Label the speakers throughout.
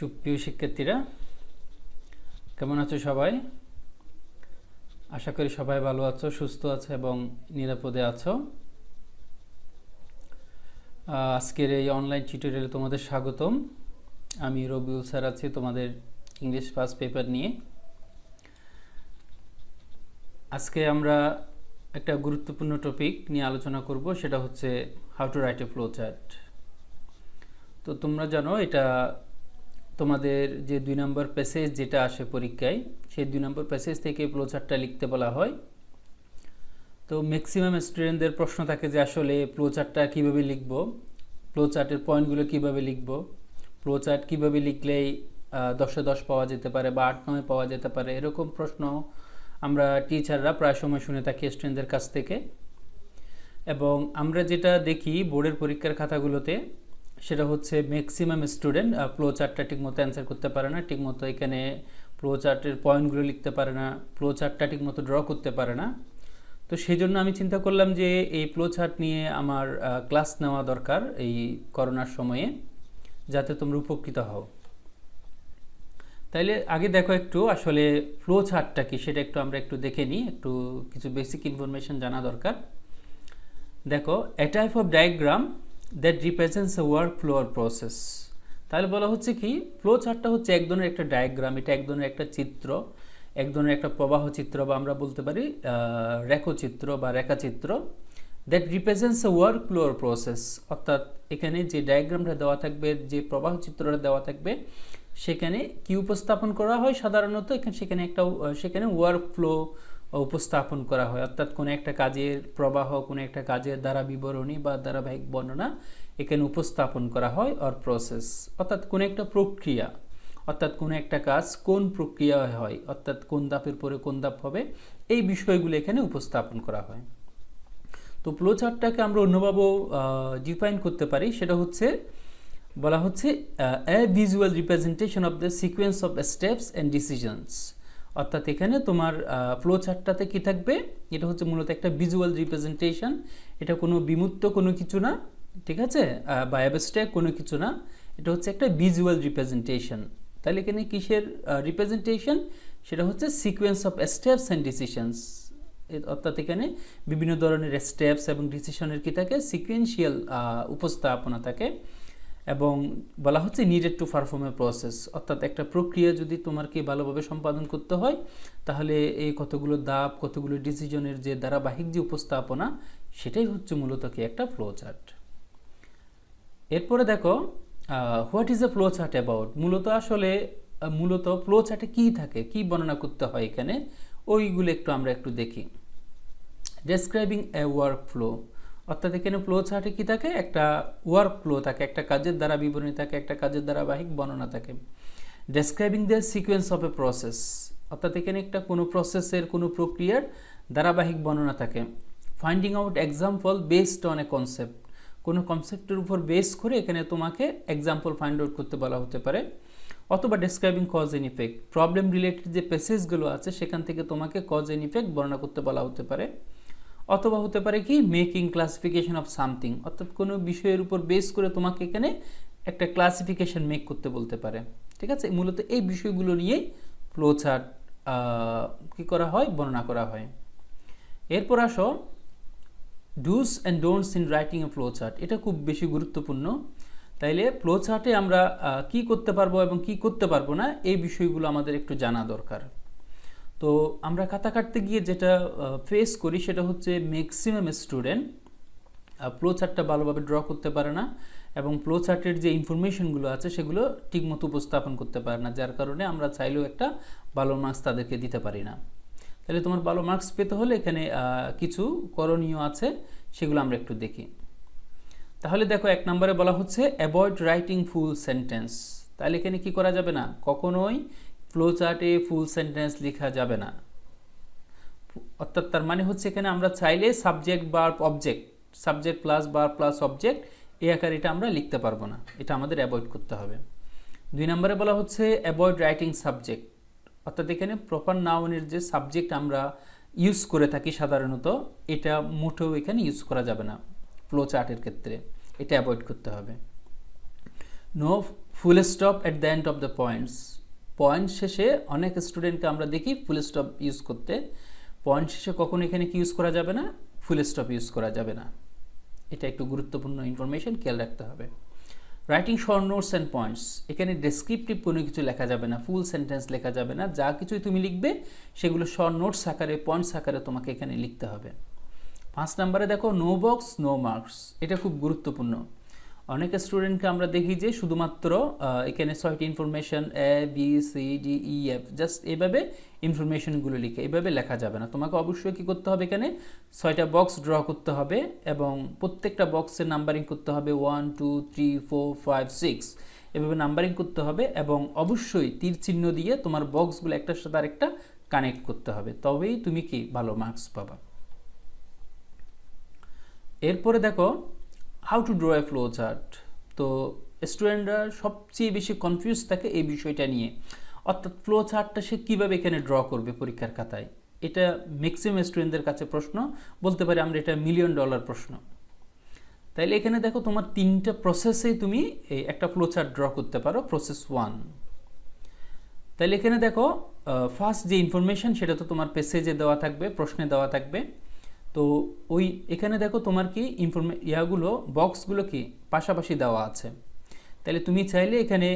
Speaker 1: সুপ্রিয় শিক্ষার্থীরা, কেমন আছো সবাই? আশা করি সবাই ভালো আছো, সুস্থ আছো এবং নিরাপদে আছো। আজকের এই অনলাইন টিউটোরিয়ালে তোমাদের স্বাগতম। আমি রবিউল স্যার আছি তোমাদের ইংলিশ ফার্স্ট পেপার নিয়ে। আজকে আমরা একটা গুরুত্বপূর্ণ টপিক নিয়ে আলোচনা করব, সেটা হচ্ছে how to write a flow chart. তো তোমরা জানো এটা তোমাদের যে 2 নম্বর প্যাসেজ যেটা আসে পরীক্ষায়, সেই 2 নম্বর প্যাসেজ থেকে ফ্লো চার্টটা লিখতে বলা হয়। তো ম্যাক্সিমাম স্টুডেন্টদের প্রশ্ন থাকে যে আসলে ফ্লো চার্টটা কীভাবে লিখব, ফ্লো চার্টের পয়েন্টগুলো কীভাবে লিখব, ফ্লো চার্ট কীভাবে লিখলেই 10-এ 10 পাওয়া যেতে পারে বা 8-9 পাওয়া যেতে পারে, এরকম প্রশ্ন আমরা টিচাররা প্রায় সময় শুনে থাকি স্টুডেন্টদের কাছ থেকে। এবং আমরা যেটা দেখি বোর্ডের পরীক্ষার খাতাগুলোতে, সেটা হচ্ছে ম্যাক্সিমাম স্টুডেন্ট ফ্লো চার্টটা ঠিকমতো অ্যান্সার করতে পারে না, ঠিকমতো এখানে ফ্লো চার্টের পয়েন্টগুলো লিখতে পারে না, ফ্লো চার্টটা ঠিকমতো ড্র করতে পারে না। তো সেই জন্য আমি চিন্তা করলাম যে এই ফ্লো চার্ট নিয়ে আমার ক্লাস নেওয়া দরকার এই করোনার সময়ে, যাতে তোমরা উপকৃত হও। তাইলে আগে দেখো একটু আসলে ফ্লো চার্টটা কি সেটা আমরা একটু দেখে নিই, একটু কিছু বেসিক ইনফরমেশন জানা দরকার। দেখো, a type of diagram that represents a work flow or process. তাহলে বলা হচ্ছে কি, ফ্লো চার্টটা হচ্ছে এক ধরনের একটা ডায়াগ্রাম, এটা এক ধরনের একটা চিত্র, এক ধরনের একটা প্রবাহ চিত্র, বা আমরা বলতে পারি রেখাচিত্র বা রেখাচিত্র, that represents a work flow or process. অর্থাৎ এখানে যে ডায়াগ্রামটা দেওয়া থাকবে, যে প্রবাহ চিত্রটা দেওয়া থাকবে, সেখানে কি উপস্থাপন করা হয় সাধারণত, সেখানে ওয়ার্ক ফ্লো উপস্থাপন করা হয়। অর্থাৎ কোনো একটা কাজের প্রবাহ, কোনো একটা কাজের দ্বারা বিবরণী বা ধারাবাহিক বর্ণনা এখানে উপস্থাপন করা হয়। অর প্রসেস অর্থাৎ কোনো একটা প্রক্রিয়া, অর্থাৎ কোনো একটা কাজ কোন প্রক্রিয়ায় হয়, অর্থাৎ কোন ধাপের পরে কোন ধাপ হবে, এই বিষয়গুলো এখানে উপস্থাপন করা হয়। তো ফ্লো চার্টটাকে আমরা অন্যভাবেও ডিফাইন করতে পারি, সেটা হচ্ছে বলা হচ্ছে a visual representation of the sequence of steps and decisions. অর্থাৎ এখানে তোমার ফ্লো চার্টটাতে কী থাকবে, এটা হচ্ছে মূলত একটা ভিজুয়াল রিপ্রেজেন্টেশন। এটা কোনো বিমূর্ত কোনো কিছু না, ঠিক আছে, বা অ্যাবস্ট্রাক্ট কোনো কিছু না, এটা হচ্ছে একটা ভিজুয়াল রিপ্রেজেন্টেশন। তাহলে এখানে কিসের রিপ্রেজেন্টেশন, সেটা হচ্ছে sequence of steps and decisions. অর্থাৎ এখানে বিভিন্ন ধরনের স্টেপস এবং ডিসিশনের কি থাকে, সিকোয়েন্সিয়াল উপস্থাপনা থাকে। এবং বলা হচ্ছে needed to perform a process, অর্থাৎ একটা প্রক্রিয়া যদি তোমাকে ভালোভাবে সম্পাদন করতে হয়, তাহলে এই কতগুলো ধাপ, কতগুলো ডিসিশনের যে ধারাবাহিক যে উপস্থাপনা, সেটাই হচ্ছে মূলত কি একটা ফ্লো চার্ট। এরপরে দেখো, what is a flow chart about. মূলত ফ্লো চার্টে কী থাকে, কী বর্ণনা করতে হয় এখানে, ওইগুলো আমরা একটু দেখি। ডেসক্রাইবিং এ ওয়ার্ক ফ্লো, অর্থাৎ এখানে ফ্লো চার্টে কী থাকে, একটা ওয়ার্ক ফ্লো থাকে, একটা কাজের দ্বারা বিবরণী থাকে, একটা কাজের ধারাবাহিক বর্ণনা থাকে। Describing the sequence of a process, অর্থাৎ এখানে একটা কোনো প্রসেসের, কোনো প্রক্রিয়ার ধারাবাহিক বর্ণনা থাকে। Finding out example based on a concept, কোনো কনসেপ্টের উপর বেস করে এখানে তোমাকে এক্সাম্পল ফাইন্ড আউট করতে বলা হতে পারে। অথবা describing cause and effect, problem related যে প্যাসেজগুলো আছে সেখান থেকে তোমাকে কজ এন্ড ইফেক্ট বর্ণনা করতে বলা হতে পারে। অথবা হতে পারে কি, মেকিং ক্লাসিফিকেশন অফ সামথিং, অর্থাৎ কোনো বিষয়ের উপর বেস করে তোমাকে এখানে একটা ক্লাসিফিকেশন মেক করতে বলতে পারে। ঠিক আছে, মূলত এই বিষয়গুলো নিয়েই ফ্লো চার্ট কী করা হয়, বর্ণনা করা হয়। এরপর আসো dos and don'ts in writing a flow chart. এটা খুব বেশি গুরুত্বপূর্ণ। তাইলে ফ্লো চার্টে আমরা কি করতে পারবো এবং কি করতে পারবো না, এই বিষয়গুলো আমাদের একটু জানা দরকার। তো আমরা খাতা কাটতে গিয়ে যেটা ফেস করি, সেটা হচ্ছে ম্যাক্সিমাম স্টুডেন্ট ফ্লো চার্টটা ভালোভাবে ড্র করতে পারে না, এবং ফ্লো চার্টের যে ইনফরমেশনগুলো আছে সেগুলো ঠিকমতো উপস্থাপন করতে পারে না, যার কারণে আমরা চাইলেও একটা ভালো মার্কস তাদেরকে দিতে পারি না। তাহলে তোমার ভালো মার্কস পেতে হলে এখানে কিছু করণীয় আছে, সেগুলো আমরা একটু দেখি। তাহলে দেখো, 1 নম্বরে বলা হচ্ছে অ্যাভয়েড রাইটিং ফুল সেন্টেন্স। তাহলে এখানে কি করা যাবে না, কখনোই ফ্লো চার্টে ফুল সেন্টেন্স লেখা যাবে না। অর্থাৎ তার মানে হচ্ছে এখানে আমরা চাইলে subject verb object, subject plus verb plus object, এই আকারে এটা আমরা লিখতে পারবো না, এটা আমাদের অ্যাভয়েড করতে হবে। 2 নম্বরে বলা হচ্ছে অ্যাভয়েড রাইটিং সাবজেক্ট, অর্থাৎ এখানে প্রপার নাউনের যে সাবজেক্ট আমরা ইউজ করে থাকি সাধারণত, এটা মোটেও এখানে ইউজ করা যাবে না ফ্লো চার্টের ক্ষেত্রে, এটা অ্যাভয়েড করতে হবে। No full stop at the end of the points, point শেষে অনেক স্টুডেন্টকে আমরা দেখি ফুল স্টপ ইউজ করতে, পয়েন্ট শেষে কখনো এখানে কি ইউজ করা যাবে না, ফুল স্টপ ইউজ করা যাবে না। এটা একটু গুরুত্বপূর্ণ ইনফরমেশন, খেয়াল রাখতে হবে। Writing short notes and points, এখানে ডেসক্রিপটিভ কোনো কিছু লেখা যাবে না, ফুল সেন্টেন্স লেখা যাবে না, যা কিছুই তুমি লিখবে সেগুলো শর্ট নোটস আকারে, পয়েন্টস আকারে তোমাকে এখানে লিখতে হবে। 5 নম্বরে দেখো নো বক্স নো মার্কস, এটা খুব গুরুত্বপূর্ণ। অনেক স্টুডেন্টকে আমরা দেখি যে শুধুমাত্র এখানে 6টি information A B C D E F just এইভাবে ইনফরমেশনগুলো লিখে, এইভাবে লেখা যাবে না। তোমাকে অবশ্যই কী করতে হবে, এখানে 6টা বক্স ড্র করতে হবে এবং প্রত্যেকটা বক্সের নাম্বারিং করতে হবে 1 2 3 4 5 6 এভাবে নাম্বারিং করতে হবে এবং অবশ্যই তীর চিহ্ন দিয়ে তোমার বক্সগুলো একটার সাথে আরেকটা কানেক্ট করতে হবে, তবেই তুমি কি ভালো মার্কস পাবা। এরপরে দেখো how to draw A flow chart. তো স্টুডেন্টরা সবচেয়ে বেশি কনফিউজ থাকে এই বিষয়টা নিয়ে, অর্থাৎ ফ্লো চার্টটা সে কীভাবে এখানে ড্র করবে পরীক্ষার খাতায়। এটা ম্যাক্সিমাম স্টুডেন্টদের কাছে প্রশ্ন, বলতে পারি আমরা এটা $1 মিলিয়ন প্রশ্ন। তাইলে এখানে দেখো তোমার 3টা প্রসেসেই তুমি এই একটা ফ্লো চার্ট ড্র করতে পারো। প্রসেস 1, তাইলে এখানে দেখো ফার্স্ট যে ইনফরমেশন সেটা তো তোমার পেসেজে দেওয়া থাকবে, প্রশ্নে দেওয়া থাকবে। তো ওই এখানে দেখো তোমার কি ইয়াগুলো বক্সগুলো কি পাশাপাশি দেওয়া আছে, তাহলে তুমি চাইলে এখানে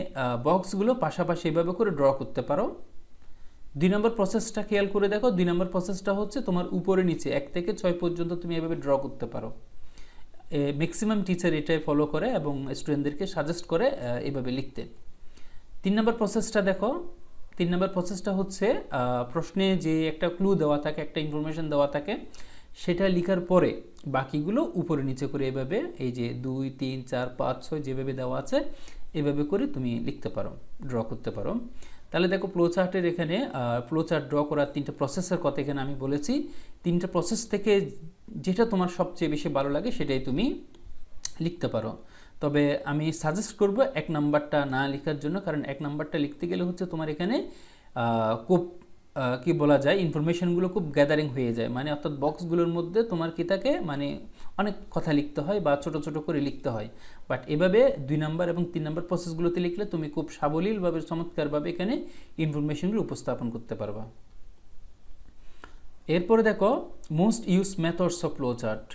Speaker 1: বক্সগুলো পাশাপাশি এভাবে করে ড্র করতে পারো। 2 নম্বর প্রসেসটা খেয়াল করে দেখো, 2 নম্বর প্রসেসটা হচ্ছে তোমার উপরে নিচে 1 থেকে 6 পর্যন্ত তুমি এভাবে ড্র করতে পারো। ম্যাক্সিমাম টিচার এটাই ফলো করে এবং স্টুডেন্টদেরকে সাজেস্ট করে এভাবে লিখতে। 3 নম্বর প্রসেসটা দেখো, 3 নম্বর প্রসেসটা হচ্ছে প্রশ্নে যে একটা ক্লু দেওয়া থাকে, একটা ইনফরমেশন দেওয়া থাকে, সেটা লেখার পরে বাকিগুলো উপরে নিচে করে এভাবে এই যে 2 3 4 5 6 যেভাবে দেওয়া আছে এভাবে করে তুমি লিখতে পারো, ড্র করতে পারো। তাহলে দেখো ফ্লো চার্টের এখানে ফ্লো চার্ট ড্র করার 3টা প্রসেসের কথা এখানে আমি বলেছি। 3টা প্রসেস থেকে যেটা তোমার সবচেয়ে বেশি ভালো লাগে সেটাই তুমি লিখতে পারো। তবে আমি সাজেস্ট করব 1 নাম্বারটা না লেখার জন্য, কারণ 1 নাম্বারটা লিখতে গেলে হচ্ছে তোমার এখানে খুব কি বলা যায়, ইনফরমেশনগুলো খুব গ্যাদারিং হয়ে যায়, মানে অর্থাৎ বক্সগুলোর মধ্যে তোমার কি থাকে, মানে অনেক কথা লিখতে হয় বা ছোট ছোট করে লিখতে হয়। বাট এভাবে 2 নাম্বার এবং 3 নাম্বার প্রসেসগুলোতে লিখলে তুমি খুব সাবলীলভাবে, চমৎকারভাবে এখানে ইনফরমেশনগুলো উপস্থাপন করতে পারবা। এরপরে দেখো most use methods of flow chart.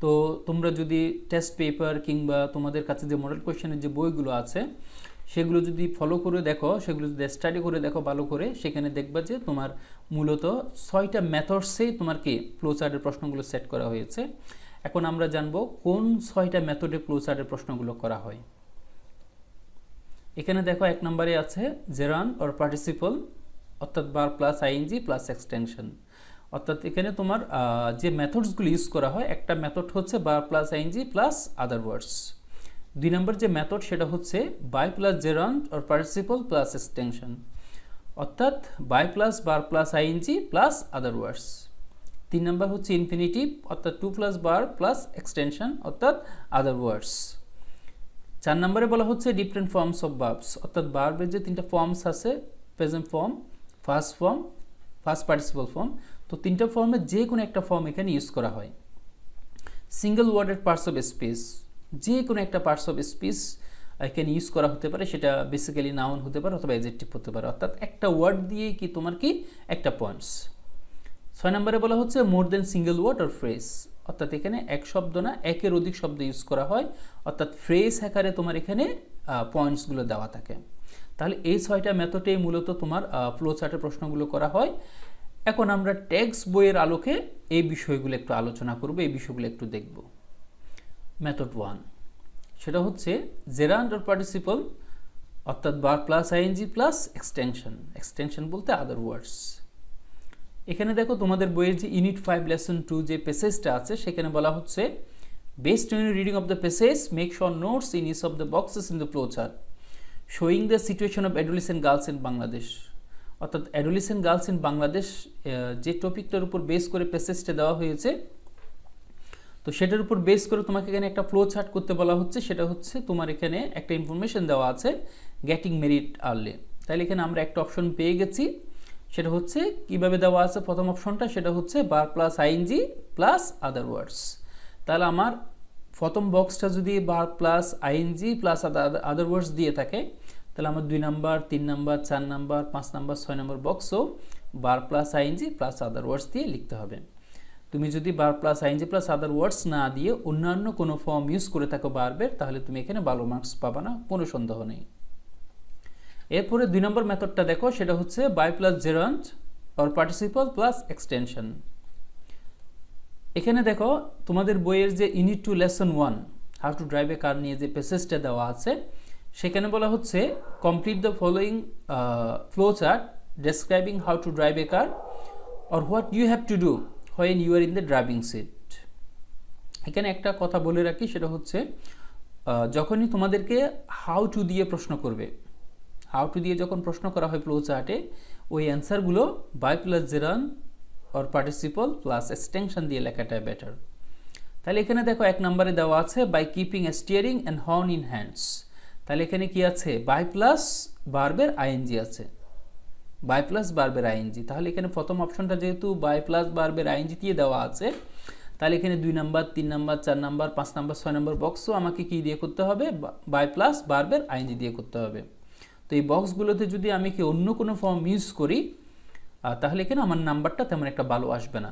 Speaker 1: তো তোমরা যদি টেস্ট পেপার কিংবা তোমাদের কাছে যে মডেল কোয়েশ্চেনের যে বইগুলো আছে সেগুলো যদি ফলো করে দেখো, সেগুলো যদি স্টাডি করে দেখো ভালো করে, সেখানে দেখবা যে তোমার মূলত 6টা মেথডসেই তোমার কি ফ্লো চার্টের প্রশ্নগুলো সেট করা হয়েছে। এখন আমরা জানবো কোন 6টা মেথডে ফ্লো চার্টের প্রশ্নগুলো করা হয়। এখানে দেখো 1 নম্বরে আছে জেরান্ড অর পার্টিসিপল, অর্থাৎ bare plus ING plus extension. অর্থাৎ এখানে তোমার যে মেথডসগুলো ইউজ করা হয়, একটা মেথড হচ্ছে bare plus ING plus other words. 2 নম্বর যে মেথড সেটা হচ্ছে by plus gerund or participle plus extension, অর্থাৎ by plus bare plus ING plus other words. 3 নম্বর হচ্ছে ইনফিনিটিভ, অর্থাৎ to plus bare plus extension অর্থাৎ আদার ওয়ার্ডস। 4 নম্বরে বলা হচ্ছে ডিফারেন্ট ফর্মস অফ ভার্বস, অর্থাৎ ভার্বের যে 3টা ফর্মস আছে, present form, first participle form, তো 3টা ফর্মের যে কোনো একটা ফর্ম এখানে ইউজ করা হয়। সিঙ্গেল ওয়ার্ডের পার্টস অফ স্পিচ, যে কোনো একটা পার্টস অফ স্পিচ এখানে ইউজ করা হতে পারে, সেটা বেসিক্যালি নাউন হতে পারে অথবা অ্যাডজেক্টিভ হতে পারে, অর্থাৎ একটা ওয়ার্ড দিয়ে কি তোমার কি একটা পয়েন্টস। 6 নম্বরে বলা হচ্ছে more than single word or phrase, অর্থাৎ এখানে এক শব্দ না একের অধিক শব্দ ইউজ করা হয়, অর্থাৎ ফ্রেজ আকারে তোমার এখানে পয়েন্টসগুলো দেওয়া থাকে। তাহলে এই 6টা মেথডেই মূলত তোমার ফ্লো চার্টের প্রশ্নগুলো করা হয়। এখন আমরা টেক্সট বইয়ের আলোকে এই বিষয়গুলো একটু আলোচনা করব, এই বিষয়গুলো একটু দেখব। মেথড 1 সেটা হচ্ছে জেরান্ড অর পার্টিসিপল, অর্থাৎ bare plus ING plus extension, extension বলতে আদার ওয়ার্ডস। এখানে দেখো তোমাদের বইয়ের যে ইউনিট 5 লেসন 2 যে প্যাসেজটা আছে সেখানে বলা হচ্ছে based on reading of the passage make short notes in each of the boxes in the flow chart showing the situation of adolescent girls in Bangladesh. অর্থাৎ অ্যাডোলেসেন্ট গার্লস ইন বাংলাদেশ যে টপিকটার উপর বেস করে প্যাসেজটা দেওয়া হয়েছে, তো সেটার উপর বেস করে তোমাকে এখানে একটা ফ্লো চার্ট করতে বলা হচ্ছে। সেটা হচ্ছে তোমার এখানে একটা ইনফরমেশন দেওয়া আছে গেটিং মেরিড আর্লি। তাহলে এখানে আমরা একটা অপশন পেয়ে গেছি, সেটা হচ্ছে কিভাবে দেওয়া আছে। প্রথম অপশনটা সেটা হচ্ছে bare plus ING plus other ওয়ার্ডস। তাহলে আমার প্রথম বক্সটা যদি বার প্লাস আইএনজি প্লাস আদার ওয়ার্ডস দিয়ে থাকে, তাহলে আমার 2 number 3 number 4 number 5 number 6 number বক্সও বার প্লাস আইএনজি প্লাস আদার ওয়ার্ডস দিয়ে লিখতে হবে। তুমি যদি বার প্লাস আইএনজি প্লাস আদার ওয়ার্ডস না দিয়ে অন্যান্য কোনো ফর্ম ইউজ করে থাকো বারবার, তাহলে তুমি এখানে ভালো মার্কস পাবা না, কোনো সন্দেহ নেই। এরপরে 2 নম্বর মেথডটা দেখো, সেটা হচ্ছে by plus gerund or participle plus extension. এখানে দেখো তোমাদের বইয়ের যে unit 2 lesson 1 how to drive a car নিয়ে যে প্যাসেজটা দেওয়া আছে, সেখানে বলা হচ্ছে complete the following flow chart describing how to drive a car or what you have to do when you are in the driving seat. এখানে একটা কথা বলে রাখি, সেটা হচ্ছে যখনই তোমাদেরকে হাউ টু দিয়ে প্রশ্ন করবে, হাউ টু দিয়ে যখন প্রশ্ন করা হয় ফ্লো চার্টে, ওই অ্যান্সারগুলো by plus gerund or participle plus extension দিয়ে লেখাটা বেটার। তাহলে এখানে দেখো 1 নম্বরে দেওয়া আছে by keeping steering and horn in hands. তাহলে এখানে কি আছে, বাই প্লাস ভার্বের আইএনজি আছে, বাই প্লাস ভার্বের আইএনজি। তাহলে এখানে প্রথম অপশনটা যেহেতু বাই প্লাস ভার্বের আইএনজি দিয়ে দেওয়া আছে, তাহলে এখানে 2 number 3 number 4 number 5 number 6 number বক্সও আমাকে কি দিয়ে করতে হবে, বাই প্লাস ভার্বের আইএনজি দিয়ে করতে হবে। তো এই বক্সগুলোতে যদি আমি কি অন্য কোনো ফর্ম ইউজ করি, তাহলে এখানে আমার নাম্বারটা তেমন একটা ভালো আসবে না।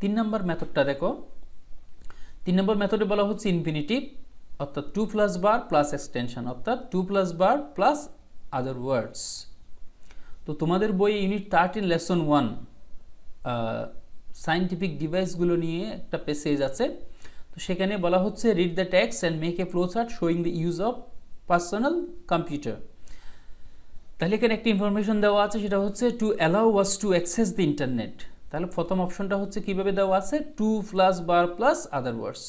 Speaker 1: 3 নম্বর মেথডটা দেখো, 3 নম্বর মেথডে বলা হচ্ছে ইনফিনিটিভ, অর্থাৎ 2 প্লাস বার প্লাস এক্সটেনশন, অর্থাৎ 2 প্লাস বার প্লাস আদার ওয়ার্ডস। তো তোমাদের বই ইউনিট 13 লেসন 1 সায়েন্টিফিক ডিভাইসগুলো নিয়ে একটা প্যাসেজ আছে। তো সেখানে বলা হচ্ছে read the text and make a flow chart showing the use of personal computer. তাহলে এখানে একটা ইনফরমেশন দেওয়া আছে, সেটা হচ্ছে to allow us to access the internet. তাহলে প্রথম অপশনটা হচ্ছে কিভাবে দেওয়া আছে, 2 প্লাস বার প্লাস আদার ওয়ার্ডস।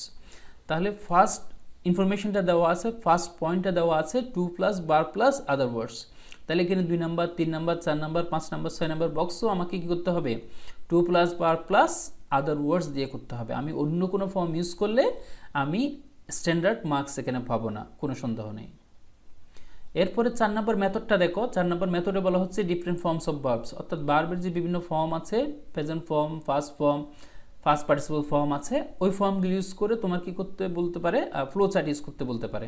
Speaker 1: তাহলে ফার্স্ট ইনফরমেশনটা দেওয়া আছে, ফার্স্ট পয়েন্টটা দেওয়া আছে 2 প্লাস বার প্লাস আদার ওয়ার্ডস। তাহলে এখানে 2 number 3 number 4 number 5 number 6 number বক্সও আমাকে কি করতে হবে, 2 প্লাস বার প্লাস আদার ওয়ার্ডস দিয়ে করতে হবে। আমি অন্য কোনো ফর্ম ইউজ করলে আমি স্ট্যান্ডার্ড মার্কস এখানে পাবো না, কোনো সন্দেহ নেই। এরপরে 4 নম্বর মেথডটা দেখো, 4 নম্বর মেথডে বলা হচ্ছে ডিফারেন্ট ফর্মস অফ ভার্বস, অর্থাৎ ভার্বের যে বিভিন্ন ফর্ম আছে, present form, first form, first participle form আছে, ওই ফর্মগুলো ইউজ করে তোমার কি করতে বলতে পারে, ফ্লো চার্ট ইউজ করতে বলতে পারে।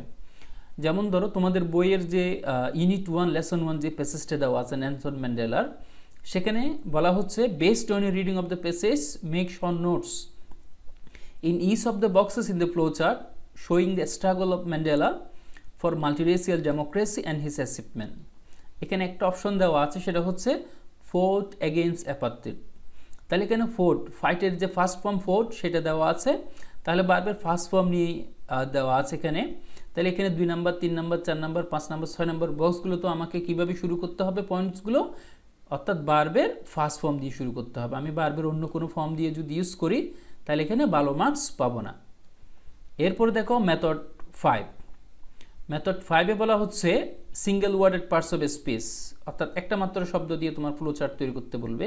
Speaker 1: যেমন ধরো তোমাদের বইয়ের যে ইউনিট 1 লেসন 1 যে প্যাসেজটা দেওয়া আছে নেলসন ম্যান্ডেলার, সেখানে বলা হচ্ছে based on your reading of the passage make short notes in each of the boxes in the flow chart showing the struggle of Mandela for multiracial democracy and his achievement. এখানে একটা option দেওয়া আছে, সেটা হচ্ছে fort against অ্যাপার্থিড। তাহলে এখানে fort, ফাইটের যে first form fort সেটা দেওয়া আছে, তাহলে বারবার ফার্স্ট ফর্ম নিয়ে দেওয়া আছে এখানে। তাহলে এখানে 2 number 3 number 4 number 5 number 6 number বক্সগুলো তো আমাকে কীভাবে শুরু করতে হবে, পয়েন্টসগুলো, অর্থাৎ বারবার ফার্স্ট ফর্ম দিয়ে শুরু করতে হবে। আমি বারবার অন্য কোনো ফর্ম দিয়ে যদি ইউজ করি, তাহলে এখানে ভালো মার্কস পাবো না। এরপরে দেখো মেথড 5। মেথড 5-এ বলা হচ্ছে single worded parts of speech, অর্থাৎ একটা মাত্র শব্দ দিয়ে তোমার ফ্লো চার্ট তৈরি করতে বলবে।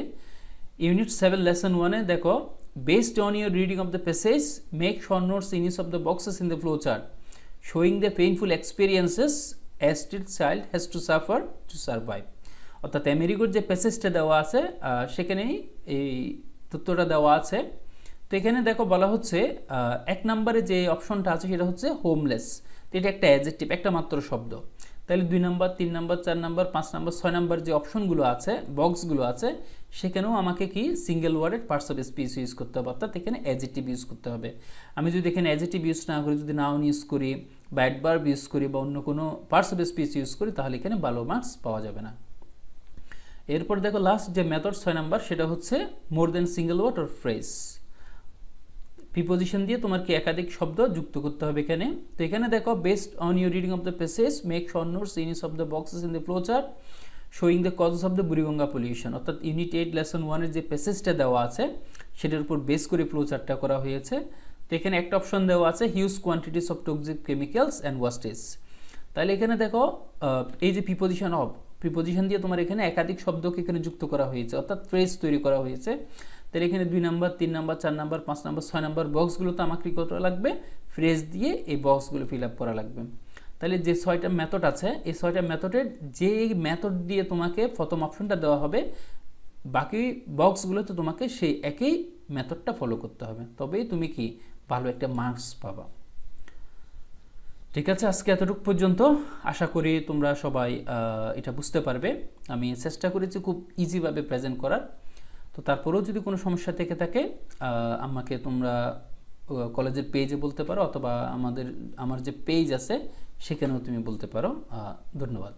Speaker 1: ইউনিট 7 লেসন 1-এ দেখো based on your reading of the passage make short notes in each of the boxes in the flow chart showing the painful experiences as it child has to suffer to survive. অর্থাৎ আমেরিকার যে প্যাসেজটা দেওয়া আছে সেখানেই এই তথ্যটা দেওয়া আছে। তো এখানে দেখো বলা হচ্ছে 1 নম্বরে যে অপশনটা আছে সেটা হচ্ছে হোমলেস। তো এটা একটা অ্যাডজেক্টিভ, একটা মাত্র শব্দ। তাহলে 2 number 3 number 4 number 5 number 6 number যে অপশনগুলো আছে, বক্সগুলো আছে, সেখানেও আমাকে কি single worded parts of speech use করতে হবে, অর্থাৎ এখানে অ্যাডজেক্টিভ ইউজ করতে হবে। আমি যদি এখানে অ্যাডজেক্টিভ ইউজ না করি, যদি নাউন ইউজ করি বা অ্যাডভার্ব ইউজ করি বা অন্য কোনো পার্টস অফ স্পিচ ইউজ করি, তাহলে এখানে ভালো মার্কস পাওয়া যাবে না। এরপর দেখো লাস্ট যে মেথড 6 নাম্বার, সেটা হচ্ছে more than single word or phrase. Preposition দিয়ে তোমার কি একাধিক শব্দ যুক্ত করতে হবে এখানে। তো এখানে দেখো based on your reading of the passage make short notes in each of the boxes in the flow chart showing the causes of the Buriganga pollution. অর্থাৎ ইউনিট 8 লেসন 1-এর যে প্যাসেজটা দেওয়া আছে সেটার উপর বেস করে ফ্লো চার্টটা করা হয়েছে। তো এখানে একটা অপশন দেওয়া আছে huge quantities of toxic chemicals and wastage. তাহলে এখানে দেখো এই যে প্রিপোজিশন দিয়ে তোমার এখানে একাধিক শব্দকে এখানে যুক্ত করা হয়েছে, অর্থাৎ ফ্রেজ তৈরি করা হয়েছে। তাহলে এখানে 2 number 3 number 4 number 5 number 6 number বক্সগুলো তো আমাকে কী করা লাগবে, ফ্রেজ দিয়ে এই বক্সগুলো ফিল আপ করা লাগবে। তাহলে যে 6টা মেথড আছে, এই 6টা মেথডের যে মেথড দিয়ে তোমাকে প্রথম অপশনটা দেওয়া হবে, বাকি বক্সগুলোতে তোমাকে সেই একই মেথডটা ফলো করতে হবে, তবেই তুমি কি ভালো একটা মার্কস পাবা। ঠিক আছে, আজকে এতটুকু পর্যন্ত। আশা করি তোমরা সবাই এটা বুঝতে পারবে। আমি চেষ্টা করেছি খুব ইজিভাবে প্রেজেন্ট করার। তো তারপরেও যদি কোনো সমস্যা থেকে থাকে আমাকে তোমরা কলেজের পেজে বলতে পারো, অথবা আমার যে পেজ আছে সেখানেও তুমি বলতে পারো। ধন্যবাদ।